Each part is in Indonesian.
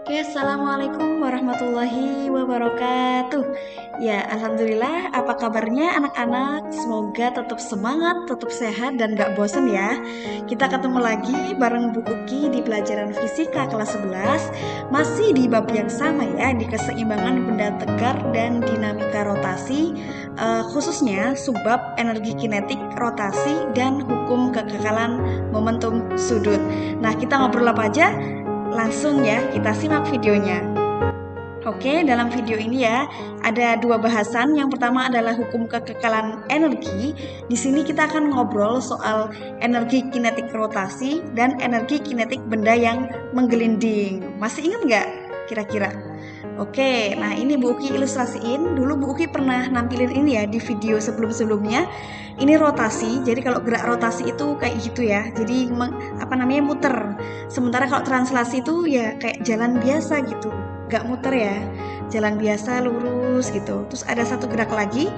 Oke, assalamualaikum warahmatullahi wabarakatuh. Ya, alhamdulillah. Apa kabarnya anak-anak? Semoga tetap semangat, tetap sehat, dan gak bosan ya. Kita ketemu lagi bareng Bu Uki di pelajaran fisika kelas 11. Masih di bab yang sama ya, di keseimbangan benda tegar dan dinamika rotasi, khususnya subbab energi kinetik rotasi dan hukum kekekalan momentum sudut. Nah, kita ngobrol apa aja? Langsung ya, kita simak videonya. Oke, dalam video ini ya, ada dua bahasan. Yang pertama adalah hukum kekekalan energi. Di sini kita akan ngobrol soal energi kinetik rotasi dan energi kinetik benda yang menggelinding. Masih ingat nggak kira-kira? Oke, nah ini Bu Uki ilustrasiin. Dulu Bu Uki pernah nampilin ini ya di video sebelum-sebelumnya. Ini rotasi, jadi kalau gerak rotasi itu kayak gitu ya. Jadi muter. Sementara kalau translasi itu ya kayak jalan biasa gitu, gak muter ya. Jalan biasa lurus gitu. Terus ada satu gerak lagi,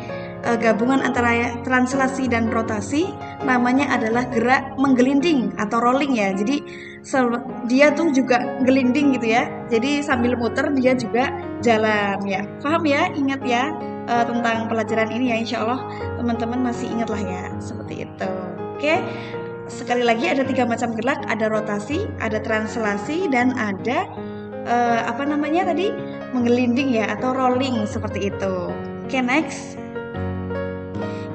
gabungan antara translasi dan rotasi, namanya adalah gerak menggelinding atau rolling ya. Jadi dia tuh juga gelinding gitu ya. Jadi sambil muter dia juga jalan ya. Paham ya? Ingat ya tentang pelajaran ini ya. Insya Allah teman-teman masih ingat lah ya. Seperti itu. Oke. Sekali lagi ada 3 macam gerak. Ada rotasi, ada translasi, dan ada menggelinding ya atau rolling seperti itu. Oke, next.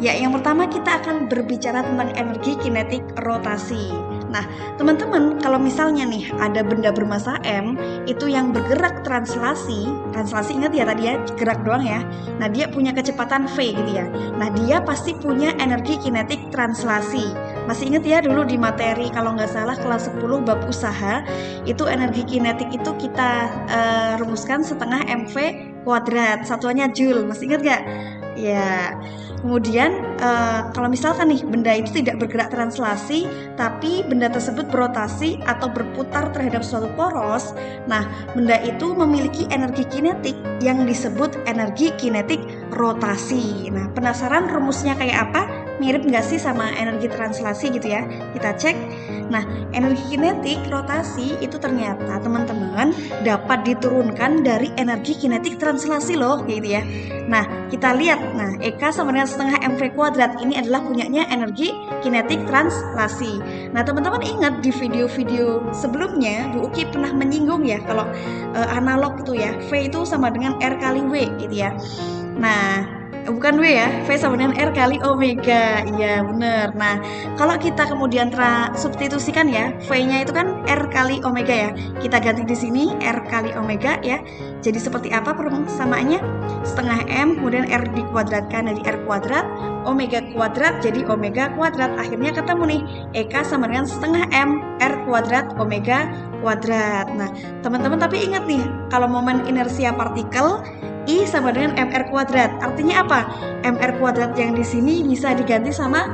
Ya, yang pertama kita akan berbicara tentang energi kinetik rotasi. Nah, teman-teman, kalau misalnya nih ada benda bermassa M, itu yang bergerak translasi ingat ya tadi ya, gerak doang ya. Nah, dia punya kecepatan V gitu ya. Nah, dia pasti punya energi kinetik translasi. Masih ingat ya dulu di materi kalau nggak salah kelas 10 bab usaha, itu energi kinetik itu kita rumuskan setengah MV kuadrat, satuannya Joule. Masih ingat nggak? Ya. Kemudian kalau misalkan nih benda itu tidak bergerak translasi, tapi benda tersebut berotasi atau berputar terhadap suatu poros, nah benda itu memiliki energi kinetik yang disebut energi kinetik rotasi. Nah, penasaran rumusnya kayak apa? Mirip nggak sih sama energi translasi gitu ya? Kita cek. Nah, energi kinetik rotasi itu ternyata teman-teman dapat diturunkan dari energi kinetik translasi loh, gitu ya. Nah, kita lihat. Nah, EK sama dengan setengah MV kuadrat ini adalah punyanya energi kinetik translasi. Nah, teman-teman ingat di video-video sebelumnya Bu Uki pernah menyinggung ya kalau analog itu ya, V itu sama dengan R kali W gitu ya. Nah, bukan W ya, V sama dengan R kali omega. Iya, bener. Nah, kalau kita kemudian substitusikan ya, V-nya itu kan R kali omega ya. Kita ganti di sini R kali omega ya. Jadi seperti apa persamaannya? Setengah M, kemudian R dikuadratkan dari R kuadrat, omega kuadrat jadi omega kuadrat. Akhirnya ketemu nih, EK sama dengan setengah M, R kuadrat, omega kuadrat. Nah, teman-teman tapi ingat nih, kalau momen inersia partikel I sama dengan MR kuadrat. Artinya apa? MR kuadrat yang di sini bisa diganti sama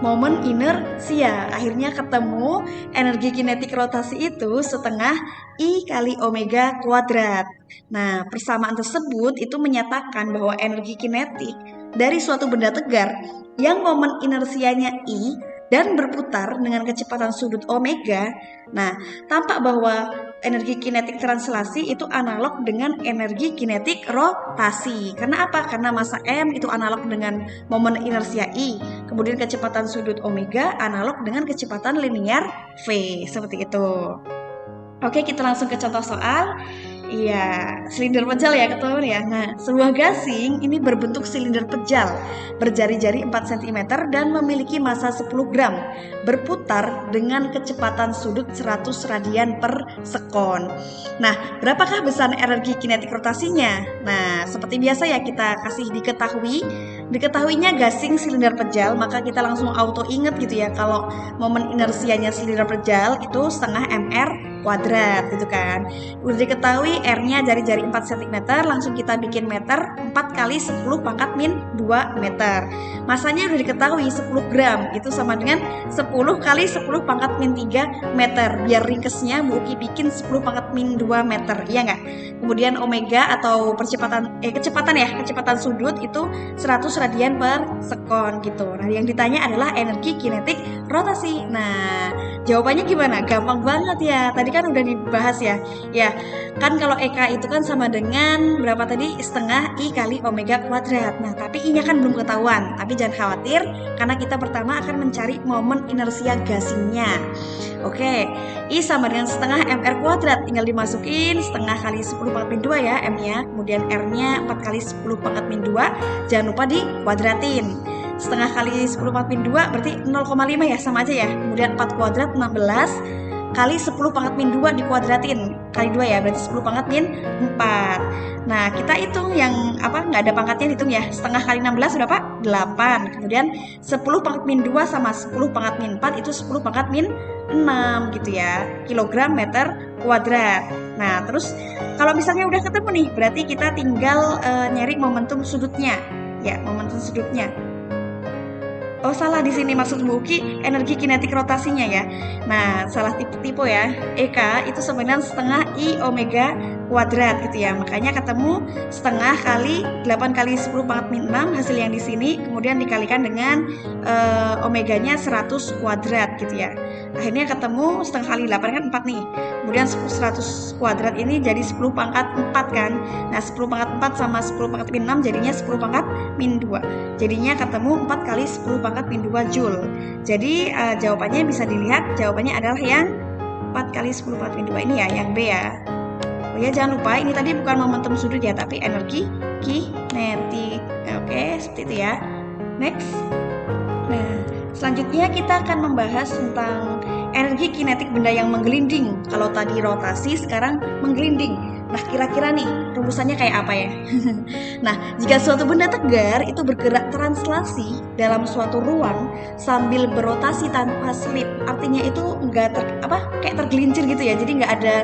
momen inersia. Akhirnya ketemu energi kinetik rotasi itu setengah I kali omega kuadrat. Nah, persamaan tersebut itu menyatakan bahwa energi kinetik dari suatu benda tegar yang momen inersianya I dan berputar dengan kecepatan sudut omega. Nah, tampak bahwa energi kinetik translasi itu analog dengan energi kinetik rotasi. Karena apa? Karena massa M itu analog dengan momen inersia I. Kemudian kecepatan sudut omega analog dengan kecepatan linear V. Seperti itu. Oke, kita langsung ke contoh soal. Iya, silinder pejal ya teman-teman ya. Nah, sebuah gasing ini berbentuk silinder pejal, berjari-jari 4 cm dan memiliki massa 10 gram, berputar dengan kecepatan sudut 100 radian per sekon. Nah, berapakah besar energi kinetik rotasinya? Nah, seperti biasa ya kita kasih diketahuinya gasing silinder pejal, maka kita langsung auto inget gitu ya kalau momen inersianya silinder pejal itu setengah MR kuadrat gitu kan. Udah diketahui R-nya jari-jari 4 cm, langsung kita bikin meter, 4 kali 10 pangkat min 2 meter. Masanya udah diketahui 10 gram, itu sama dengan 10 kali 10 pangkat min 3 meter. Biar ringkesnya Bu Uki bikin 10 pangkat min 2 meter, iya nggak? Kemudian omega atau kecepatan sudut itu 100 radian per sekon gitu. Nah, yang ditanya adalah energi kinetik rotasi. Nah, jawabannya gimana? Gampang banget ya. Tadi kan udah dibahas ya. Ya, kan kalau EK itu kan sama dengan berapa tadi? Setengah I kali omega kuadrat. Nah, tapi I-nya kan belum ketahuan. Tapi jangan khawatir, karena kita pertama akan mencari momen inersia gasingnya. Oke, I sama dengan setengah MR kuadrat. Tinggal dimasukin setengah kali 10 pangkat min 2 ya M-nya. Kemudian R-nya 4 kali 10 pangkat min 2. Jangan lupa dikuadratin. Setengah kali 10 pangkat min 2 berarti 0,5 ya, sama aja ya. Kemudian 4 kuadrat 16 kali 10 pangkat min 2 dikuadratin kali 2 ya, berarti 10 pangkat min 4. Nah, kita hitung yang nggak ada pangkatnya, hitung ya. Setengah kali 16 berapa? 8. Kemudian 10 pangkat min 2 sama 10 pangkat min 4 itu 10 pangkat min 6 gitu ya, kilogram meter kuadrat. Nah, terus kalau misalnya udah ketemu nih, berarti kita tinggal nyari momentum sudutnya. Ya, momentum sudutnya. Oh, salah di sini maksud Bu Uki energi kinetik rotasinya ya. Nah, salah tipe ya. EK itu sebenarnya setengah I omega kuadrat gitu ya. Makanya ketemu setengah kali 8 kali 10 pangkat min 6 hasil yang di sini, kemudian dikalikan dengan omeganya 100 kuadrat gitu ya. Akhirnya ketemu setengah kali 8 kan 4 nih. Kemudian 100 kuadrat ini jadi 10 pangkat 4 kan. Nah, 10 pangkat 4 sama 10 pangkat min 6 jadinya 10 pangkat min 2. Jadinya ketemu 4 kali 10 pangkat min 2 Joule. Jadi jawabannya bisa dilihat, jawabannya adalah yang 4 kali 10 pangkat min 2 ini ya, yang B ya. Oh ya, jangan lupa ini tadi bukan momentum sudut ya, tapi energi kinetik. Oke, seperti itu ya. Next. Nah, selanjutnya kita akan membahas tentang energi kinetik benda yang menggelinding. Kalau tadi rotasi, sekarang menggelinding. Nah, kira-kira nih rumusannya kayak apa ya? Nah, jika suatu benda tegar itu bergerak translasi dalam suatu ruang sambil berotasi tanpa slip, artinya itu nggak kayak tergelincir gitu ya, jadi nggak ada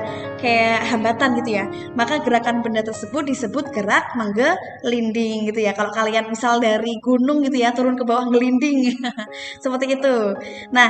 kayak hambatan gitu ya. Maka gerakan benda tersebut disebut gerak menggelinding gitu ya. Kalau kalian misal dari gunung gitu ya, turun ke bawah ngelinding, seperti itu. Nah,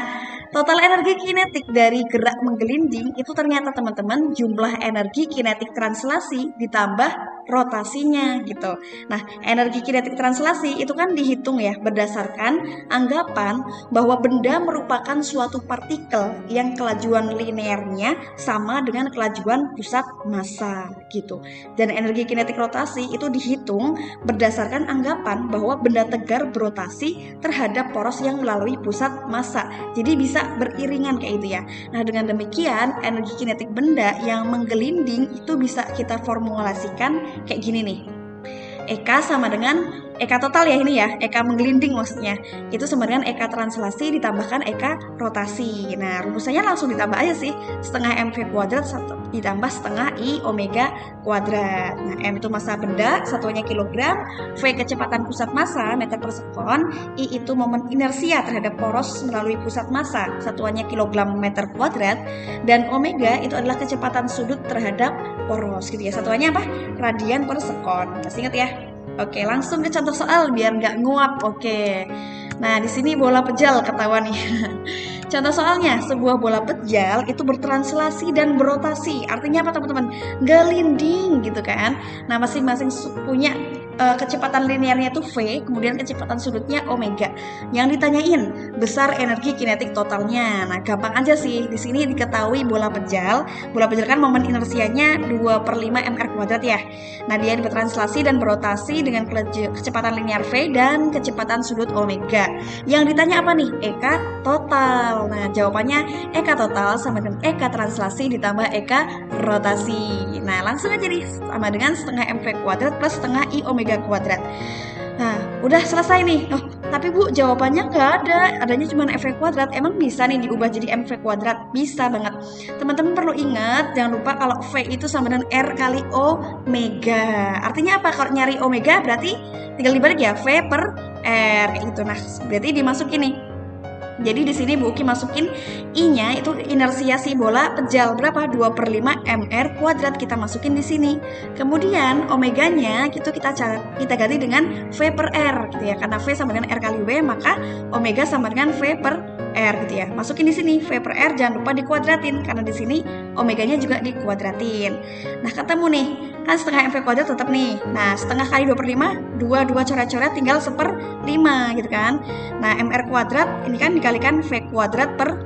total energi kinetik dari gerak menggelinding itu ternyata teman-teman jumlah energi kinetik translasi ditambah rotasinya gitu. Nah, energi kinetik translasi itu kan dihitung ya berdasarkan anggapan bahwa benda merupakan suatu partikel yang kelajuan linearnya sama dengan kelajuan pusat massa gitu. Dan energi kinetik rotasi itu dihitung berdasarkan anggapan bahwa benda tegar berotasi terhadap poros yang melalui pusat massa. Jadi bisa beriringan kayak itu ya. Nah, dengan demikian energi kinetik benda yang menggelinding itu bisa kita formulasikan kayak gini nih. EK sama dengan EK total ya ini ya, EK menggelinding maksudnya. Itu sama dengan EK translasi ditambahkan EK rotasi. Nah, rumusannya langsung ditambah aja sih. Setengah MV kuadrat ditambah setengah I omega kuadrat. Nah, M itu massa benda, satuannya kilogram, V kecepatan pusat massa meter per sekon, I itu momen inersia terhadap poros melalui pusat massa, satuannya kilogram meter kuadrat, dan omega itu adalah kecepatan sudut terhadap poros gitu ya. Satuannya apa? Radian per sekon. Masih ingat ya? Oke, langsung ke contoh soal biar nggak nguap. Oke. Nah, di sini bola pejal ketahuan nih. Contoh soalnya, sebuah bola pejal itu bertranslasi dan berotasi. Artinya apa teman-teman? Gelinding gitu kan. Nah, masing-masing punya kecepatan linearnya itu V, kemudian kecepatan sudutnya omega. Yang ditanyain besar energi kinetik totalnya. Nah, gampang aja sih. Di sini diketahui bola pejal. Bola pejal kan momen inersianya 2/5 mr kuadrat ya. Nah, dia bertranslasi dan berotasi dengan kecepatan linear V dan kecepatan sudut omega. Yang ditanya apa nih? EK total. Nah, jawabannya EK total sama dengan EK translasi ditambah EK rotasi. Nah, langsung aja nih sama dengan setengah mv kuadrat plus setengah I omega kuadrat. Nah, udah selesai nih. Oh, tapi Bu, jawabannya nggak ada. Adanya cuma MV kuadrat. Emang bisa nih diubah jadi MV kuadrat? Bisa banget. Teman-teman perlu ingat, jangan lupa kalau V itu sama dengan R kali omega. Artinya apa? Kalau nyari omega berarti tinggal dibalik ya, V per R. Gitu. Nah, berarti dimasukin nih. Jadi di sini Bu Uki masukin I-nya itu inersia si bola pejal berapa? 2/5 mr kuadrat kita masukin di sini. Kemudian omeganya itu kita ganti dengan V per R gitu ya. Karena V sama dengan R kali W, maka omega sama dengan V per R gitu ya. Masukin di sini V per R, jangan lupa dikuadratin karena di sini omeganya juga dikuadratin. Nah, ketemu nih. Kan setengah MV kuadrat tetap nih. Nah, setengah kali 2/5, 2 coret-coret tinggal 1/5 gitu kan. Nah, MR kuadrat ini kan dikalikan V kuadrat per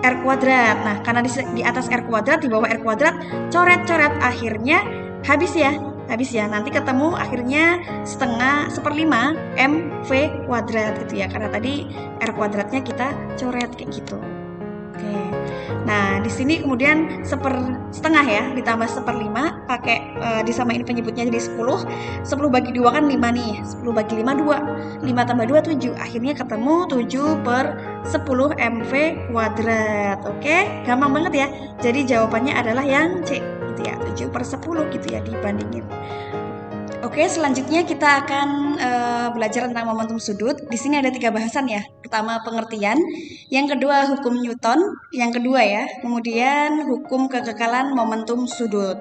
R kuadrat. Nah, karena di atas R kuadrat, di bawah R kuadrat, coret-coret, akhirnya habis ya. Habis ya, nanti ketemu akhirnya setengah 1/5 MV kuadrat gitu ya. Karena tadi R kuadratnya kita coret kayak gitu. Oke. Nah, di sini kemudian setengah ya, ditambah 1/5, pakai disamain penyebutnya jadi 10. 10 bagi 2 kan 5 nih. 10 bagi 5 2. 5 tambah 2 7. Akhirnya ketemu 7/10 MV kuadrat. Oke, gampang banget ya. Jadi jawabannya adalah yang C gitu ya. 7/10 gitu ya dibandingin. Oke, selanjutnya kita akan belajar tentang momentum sudut. Di sini ada 3 bahasan ya. Pertama pengertian, yang kedua hukum Newton, yang kedua ya, kemudian hukum kekekalan momentum sudut.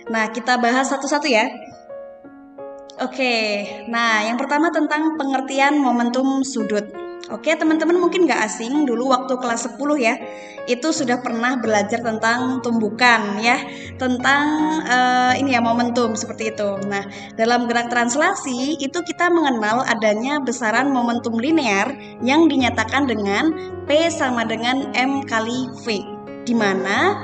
Nah, kita bahas satu-satu ya. Oke, nah yang pertama tentang pengertian momentum sudut. Oke, teman-teman mungkin nggak asing dulu waktu kelas 10 ya, itu sudah pernah belajar tentang tumbukan ya, tentang ini ya momentum seperti itu. Nah, dalam gerak translasi itu kita mengenal adanya besaran momentum linear yang dinyatakan dengan P sama dengan M kali V, di mana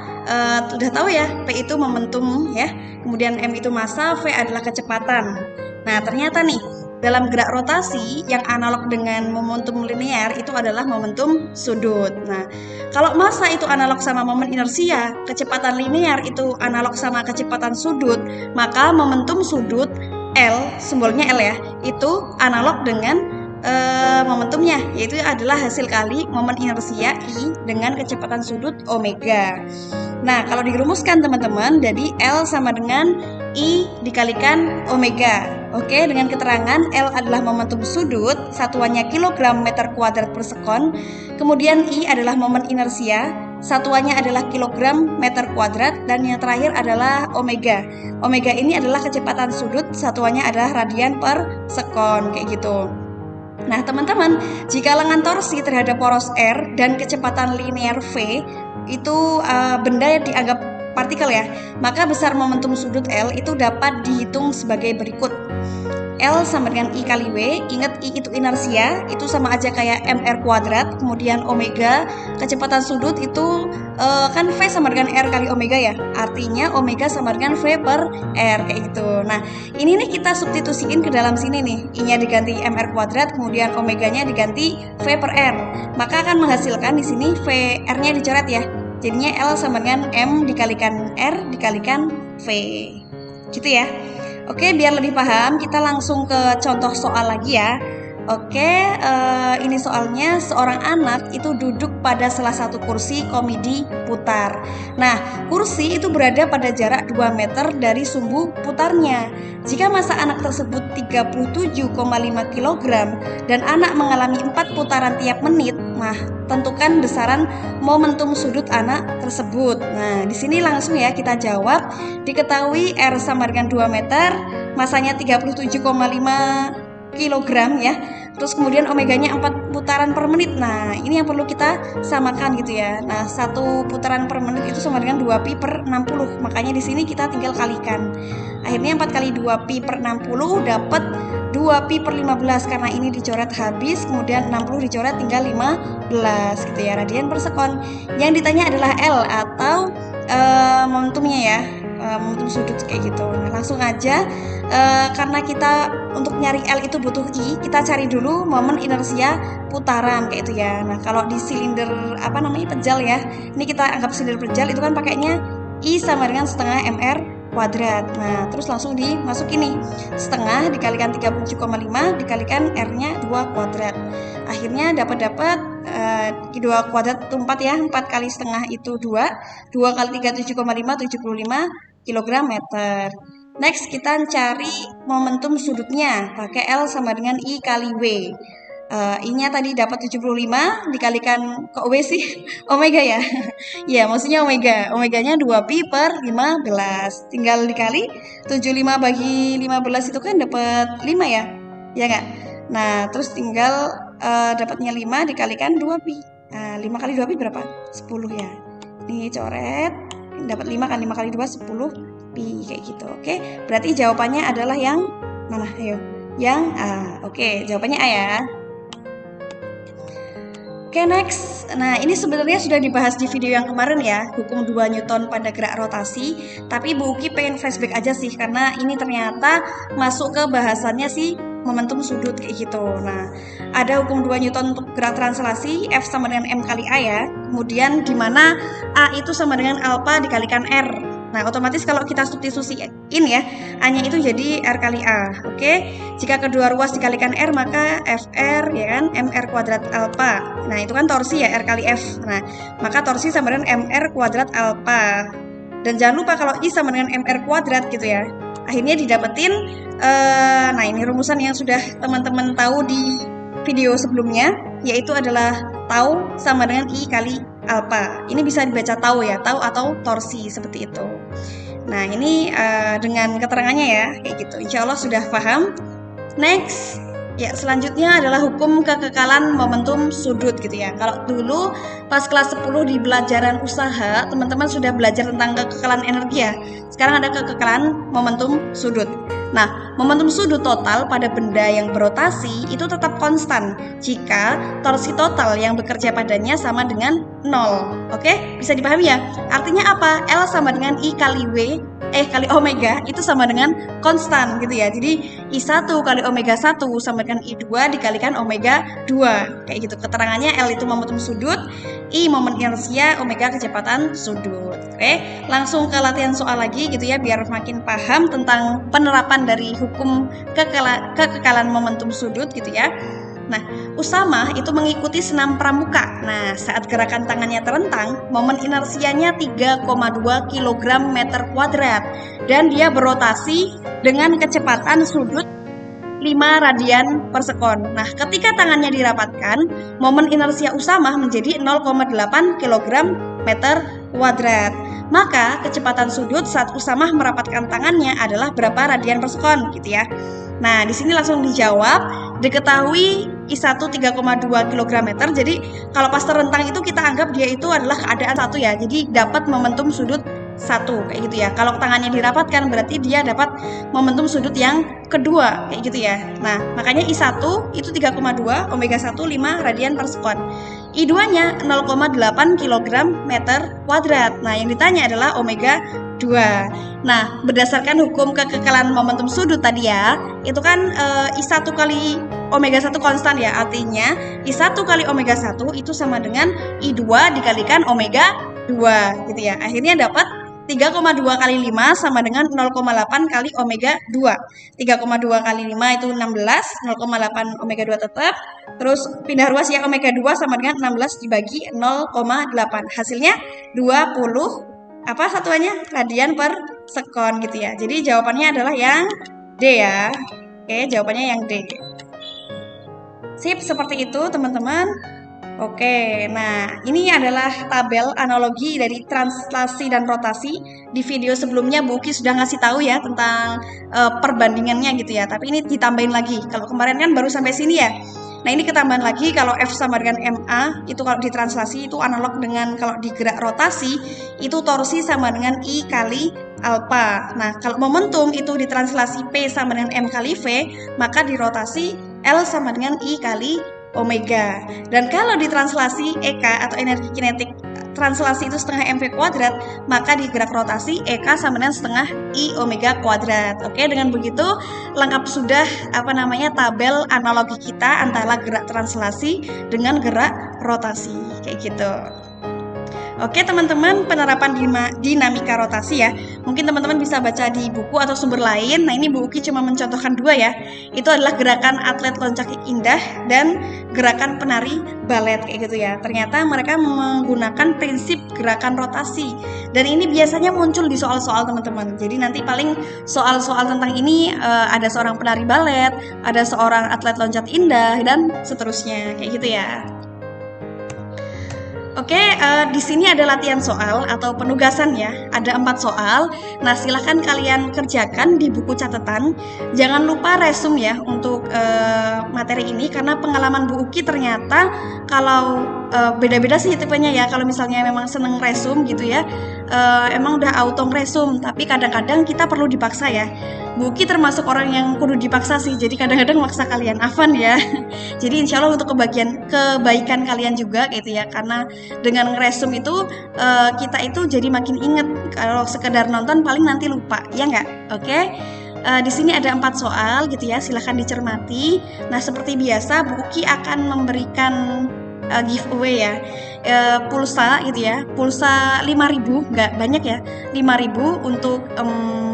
udah tahu ya, P itu momentum ya, kemudian M itu massa, V adalah kecepatan. Nah, ternyata nih, dalam gerak rotasi yang analog dengan momentum linear itu adalah momentum sudut. Nah, kalau massa itu analog sama momen inersia, kecepatan linear itu analog sama kecepatan sudut, maka momentum sudut L, simbolnya L ya, itu analog dengan momentumnya, yaitu adalah hasil kali momen inersia I dengan kecepatan sudut omega. Nah, kalau dirumuskan teman-teman, jadi L sama dengan I dikalikan omega. Oke, dengan keterangan L adalah momentum sudut, satuannya kilogram meter kuadrat per sekon. Kemudian I adalah momen inersia, satuannya adalah kilogram meter kuadrat. Dan yang terakhir adalah omega. Omega ini adalah kecepatan sudut, satuannya adalah radian per sekon, kayak gitu. Nah, teman-teman, jika lengan torsi terhadap poros R dan kecepatan linear V itu benda yang dianggap partikel ya, maka besar momentum sudut L itu dapat dihitung sebagai berikut. L sama dengan I kali W, ingat I itu inersia, itu sama aja kayak MR kuadrat, kemudian omega, kecepatan sudut itu kan V sama dengan R kali omega ya, artinya omega sama dengan V per R, kayak gitu. Nah, ini nih kita substitusiin ke dalam sini nih, I-nya diganti MR kuadrat, kemudian omeganya diganti V per R, maka akan menghasilkan di sini V R-nya dicoret ya, jadinya L sama dengan M dikalikan R dikalikan V, gitu ya. Oke, biar lebih paham, kita langsung ke contoh soal lagi ya. Oke, ini soalnya seorang anak itu duduk pada salah satu kursi komedi putar. Nah, kursi itu berada pada jarak 2 meter dari sumbu putarnya. Jika massa anak tersebut 37,5 kg dan anak mengalami 4 putaran tiap menit, nah tentukan besaran momentum sudut anak tersebut. Nah, di sini langsung ya kita jawab. Diketahui R sama dengan 2 meter, massanya 37,5 kilogram ya. Terus kemudian omeganya 4 putaran per menit. Nah, ini yang perlu kita samakan gitu ya. Nah, 1 putaran per menit itu sama dengan 2 pi per 60. Makanya di sini kita tinggal kalikan. Akhirnya 4 kali 2 pi per 60 dapat 2 pi per 15, karena ini dicoret habis, kemudian 60 dicoret tinggal 15 gitu ya, radian per sekon. Yang ditanya adalah L atau momentumnya ya, momentum sudut kayak gitu. Nah, langsung aja karena kita untuk nyari L itu butuh I, kita cari dulu momen inersia putaran kayak itu ya. Nah, kalau di silinder pejal ya, ini kita anggap silinder pejal itu kan pakainya I sama dengan setengah MR kuadrat. Nah, terus langsung dimasukin nih, setengah dikalikan 37,5 dikalikan R-nya 2 kuadrat. Akhirnya dapat 2 kuadrat itu 4 ya, 4 kali setengah itu 2 kali 37,5 75 kg meter. Next, kita cari momentum sudutnya pakai L sama dengan I kali W. I-nya tadi dapat 75 dikalikan, kok W sih? Omega ya? Ya, maksudnya omega. Omeganya 2 pi per 15. Tinggal dikali 75 bagi 15 itu kan dapat 5 ya? Ya nggak? Nah, terus tinggal dapatnya 5 dikalikan 2 pi. Nah, 5 kali 2 pi berapa? 10 ya. Ini coret, dapat 5 kan, 5 kali 2 10 pi kayak gitu. Oke, berarti jawabannya adalah yang mana? Ayo. Yang A. Oke, jawabannya A ya. Oke, next. Nah, ini sebenarnya sudah dibahas di video yang kemarin ya, hukum 2 Newton pada gerak rotasi. Tapi Bu Uki pengen flashback aja sih, karena ini ternyata masuk ke bahasannya sih momentum sudut kayak gitu. Nah, ada hukum 2 Newton untuk gerak translasi, F sama dengan M kali A ya. Kemudian di mana A itu sama dengan alpha dikalikan R. Nah, otomatis kalau kita substitusiin ya, A-nya itu jadi R kali A. Oke, jika kedua ruas dikalikan R, maka FR ya kan, MR kuadrat alpha. Nah, itu kan torsi ya, R kali F. Nah, maka torsi sama dengan MR kuadrat alpha. Dan jangan lupa kalau I sama dengan MR kuadrat gitu ya. Akhirnya didapetin, nah ini rumusan yang sudah teman-teman tahu di video sebelumnya, yaitu adalah tau sama dengan I kali alpha. Ini bisa dibaca tau ya, tau atau torsi seperti itu. Nah, ini dengan keterangannya ya, kayak gitu. Insya Allah sudah paham. Next, ya selanjutnya adalah hukum kekekalan momentum sudut gitu ya. Kalau dulu pas kelas 10 di pelajaran usaha, teman-teman sudah belajar tentang kekekalan energi ya. Sekarang ada kekekalan momentum sudut. Nah, momentum sudut total pada benda yang berotasi itu tetap konstan jika torsi total yang bekerja padanya sama dengan 0. Oke? Bisa dipahami ya? Artinya apa? L sama dengan I kali W kali omega itu sama dengan konstan gitu ya. Jadi I1 kali omega 1 sama dengan I2 dikalikan omega 2. Kayak gitu. Keterangannya L itu momentum sudut, I momen inersia, omega kecepatan sudut. Oke, langsung ke latihan soal lagi gitu ya biar makin paham tentang penerapan dari hukum kekekalan momentum sudut gitu ya. Nah, Usama itu mengikuti senam pramuka. Nah, saat gerakan tangannya terentang, momen inersianya 3,2 kg meter kuadrat dan dia berotasi dengan kecepatan sudut 5 radian per sekon. Nah, ketika tangannya dirapatkan, momen inersia Usama menjadi 0,8 kg meter kuadrat. Maka kecepatan sudut saat Usama merapatkan tangannya adalah berapa radian per sekon gitu ya. Nah, di sini langsung dijawab. Diketahui I1 3,2 kg meter. Jadi kalau pas terentang itu kita anggap dia itu adalah keadaan 1 ya. Jadi dapat momentum sudut 1 kayak gitu ya. Kalau tangannya dirapatkan berarti dia dapat momentum sudut yang kedua kayak gitu ya. Nah, makanya I1 itu 3,2, omega 1 5 radian per sekon. I2-nya 0,8 kg meter kuadrat. Nah, yang ditanya adalah omega 2. Nah, berdasarkan hukum kekekalan momentum sudut tadi ya, itu kan I1 kali omega 1 konstan ya. Artinya I1 kali omega 1 itu sama dengan I2 dikalikan omega 2 gitu ya. Akhirnya dapat 3,2 kali 5 sama dengan 0,8 kali omega 2. 3,2 kali 5 itu 16, 0,8 omega 2 tetap. Terus pindah ruas ya, omega 2 sama dengan 16 dibagi 0,8. Hasilnya 20 apa satuannya? Radian per sekon gitu ya. Jadi jawabannya adalah yang D ya. Oke, jawabannya yang D. Sip, seperti itu teman-teman. Oke, nah ini adalah tabel analogi dari translasi dan rotasi. Di video sebelumnya Bu Uki sudah ngasih tahu ya tentang perbandingannya gitu ya. Tapi ini ditambahin lagi. Kalau kemarin kan baru sampai sini ya. Nah ini ketambahan lagi kalau F sama dengan MA itu kalau ditranslasi itu analog dengan kalau di gerak rotasi itu torsi sama dengan I kali alpha. Nah kalau momentum itu ditranslasi P sama dengan M kali V, maka di rotasi L sama dengan I kali omega. Dan kalau ditranslasi EK atau energi kinetik translasi itu setengah mv kuadrat, maka di gerak rotasi EK sama dengan setengah I omega kuadrat. Oke, dengan begitu lengkap sudah tabel analogi kita antara gerak translasi dengan gerak rotasi kayak gitu. Oke teman-teman, penerapan dinamika rotasi ya. Mungkin teman-teman bisa baca di buku atau sumber lain. Nah ini Bu Uki cuma mencontohkan 2 ya. Itu adalah gerakan atlet loncat indah dan gerakan penari balet kayak gitu ya. Ternyata mereka menggunakan prinsip gerakan rotasi. Dan ini biasanya muncul di soal-soal teman-teman. Jadi nanti paling soal-soal tentang ini ada seorang penari balet, ada seorang atlet loncat indah dan seterusnya kayak gitu ya. Oke, di sini ada latihan soal atau penugasan ya. Ada 4 soal. Nah, silahkan kalian kerjakan di buku catatan. Jangan lupa resume ya untuk materi ini karena pengalaman Bu Uki ternyata kalau beda-beda sih tipenya ya. Kalau misalnya memang seneng resum gitu ya, emang udah auto resum. Tapi kadang-kadang kita perlu dipaksa ya. Bu Uki termasuk orang yang kudu dipaksa sih. Jadi kadang-kadang maksa kalian, Afan ya. Jadi insya Allah untuk kebaikan kalian juga gitu ya. Karena dengan ngeresum itu kita itu jadi makin inget. Kalau sekedar nonton paling nanti lupa, ya nggak? Oke? Di sini ada 4 soal gitu ya, silahkan dicermati. Nah seperti biasa Bu Uki akan memberikan giveaway ya, pulsa gitu ya, pulsa 5.000, nggak banyak ya, 5.000 untuk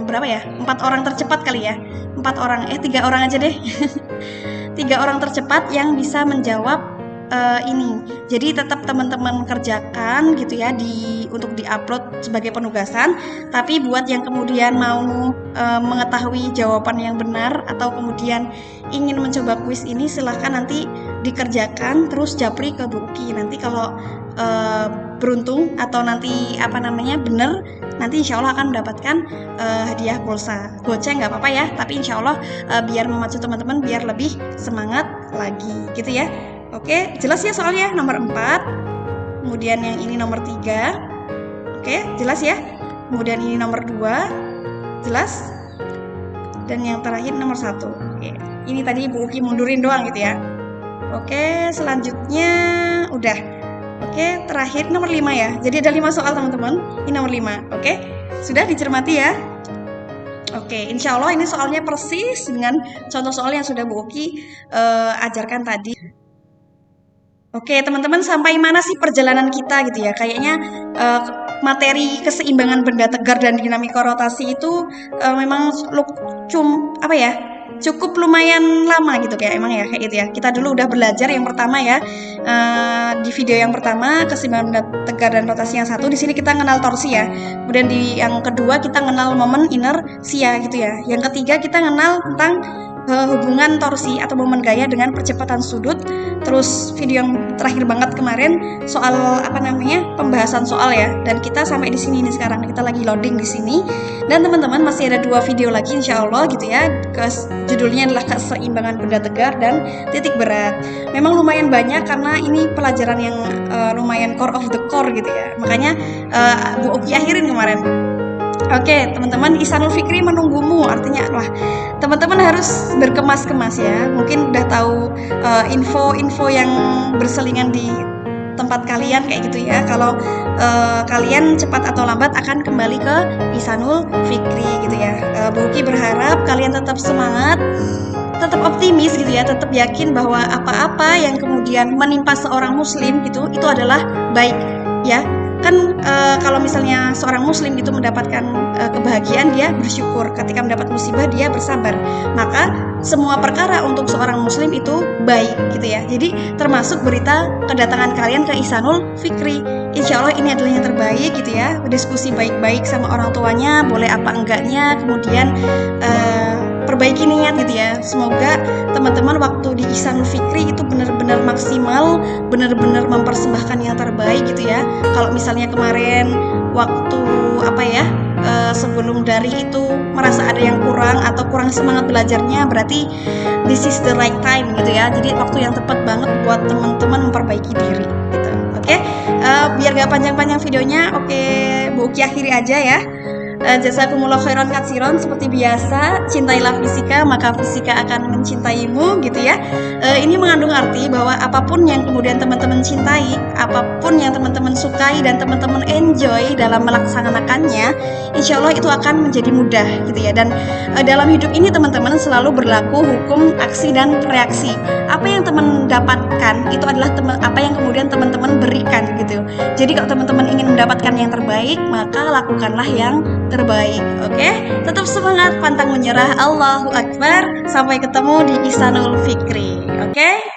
berapa ya, 4 orang tercepat kali ya, 4 orang, 3 orang aja deh. 3 orang tercepat yang bisa menjawab ini. Jadi tetap teman-teman kerjakan gitu ya untuk diupload sebagai penugasan. Tapi buat yang kemudian mau mengetahui jawaban yang benar atau kemudian ingin mencoba kuis ini, silahkan nanti dikerjakan terus japri ke Bu Uki. Nanti kalau beruntung atau nanti benar, nanti insya Allah akan mendapatkan hadiah pulsa. Goceng nggak apa-apa ya, tapi insya Allah biar memacu teman-teman biar lebih semangat lagi gitu ya. Oke, jelas ya soalnya nomor 4, kemudian yang ini nomor 3, oke, jelas ya. Kemudian ini nomor 2, jelas. Dan yang terakhir nomor 1. Oke, ini tadi Bu Uki mundurin doang gitu ya. Oke, selanjutnya udah. Oke, terakhir nomor 5 ya. Jadi ada 5 soal teman-teman. Ini nomor 5, oke. Sudah dicermati ya. Oke, insya Allah ini soalnya persis dengan contoh soal yang sudah Bu Uki ajarkan tadi. Oke, teman-teman, sampai mana sih perjalanan kita gitu ya? Kayaknya materi keseimbangan benda tegar dan dinamika rotasi itu memang cukup lumayan lama gitu kayak gitu ya. Kita dulu udah belajar yang pertama ya, di video yang pertama keseimbangan benda tegar dan rotasi yang 1. Di sini kita kenal torsi ya. Kemudian di yang kedua kita kenal momen inersia gitu ya. Yang ketiga kita kenal tentang hubungan torsi atau momen gaya dengan percepatan sudut. Terus video yang terakhir banget kemarin soal pembahasan soal ya. Dan kita sampai di sini nih sekarang, kita lagi loading di sini. Dan teman-teman masih ada 2 video lagi insya Allah gitu ya. Judulnya adalah keseimbangan benda tegar dan titik berat. Memang lumayan banyak karena ini pelajaran yang lumayan core of the core gitu ya. Makanya Bu Uki akhirin kemarin. Oke, teman-teman, Ihsanul Fikri menunggumu. Artinya, teman-teman harus berkemas-kemas ya. Mungkin udah tahu info-info yang berselingan di tempat kalian kayak gitu ya. Kalau kalian cepat atau lambat akan kembali ke Ihsanul Fikri gitu ya. Bu Uki berharap kalian tetap semangat, tetap optimis gitu ya, tetap yakin bahwa apa-apa yang kemudian menimpa seorang muslim gitu, itu adalah baik ya. Kan kalau misalnya seorang muslim itu mendapatkan kebahagiaan, dia bersyukur. Ketika mendapat musibah dia bersabar. Maka semua perkara untuk seorang muslim itu baik gitu ya. Jadi termasuk berita kedatangan kalian ke Ihsanul Fikri. Insya Allah ini adalah yang terbaik gitu ya. Berdiskusi baik-baik sama orang tuanya, boleh apa enggaknya, kemudian perbaiki niat gitu ya. Semoga teman-teman waktu di Ihsanul Fikri itu benar-benar maksimal, benar-benar mempersembahkan yang terbaik gitu ya. Kalau misalnya kemarin waktu sebelum dari itu merasa ada yang kurang atau kurang semangat belajarnya, berarti this is the right time gitu ya. Jadi waktu yang tepat banget buat teman-teman memperbaiki diri gitu. Oke, biar gak panjang-panjang videonya, oke, Bu Uki akhiri aja ya. Jazakumullah khairan katsiron. Seperti biasa, cintailah fisika maka fisika akan mencintaimu gitu ya. Ini mengandung arti bahwa apapun yang kemudian teman-teman cintai, apapun yang teman-teman sukai dan teman-teman enjoy dalam melaksanakannya, insya Allah itu akan menjadi mudah gitu ya. Dan dalam hidup ini teman-teman selalu berlaku hukum aksi dan reaksi. Apa yang teman dapatkan itu adalah apa yang kemudian teman-teman berikan gitu. Jadi kalau teman-teman ingin mendapatkan yang terbaik, maka lakukanlah yang terbaik. Oke, tetap semangat, pantang menyerah. Allahu Akbar. Sampai ketemu di Ihsanul Fikri. Oke.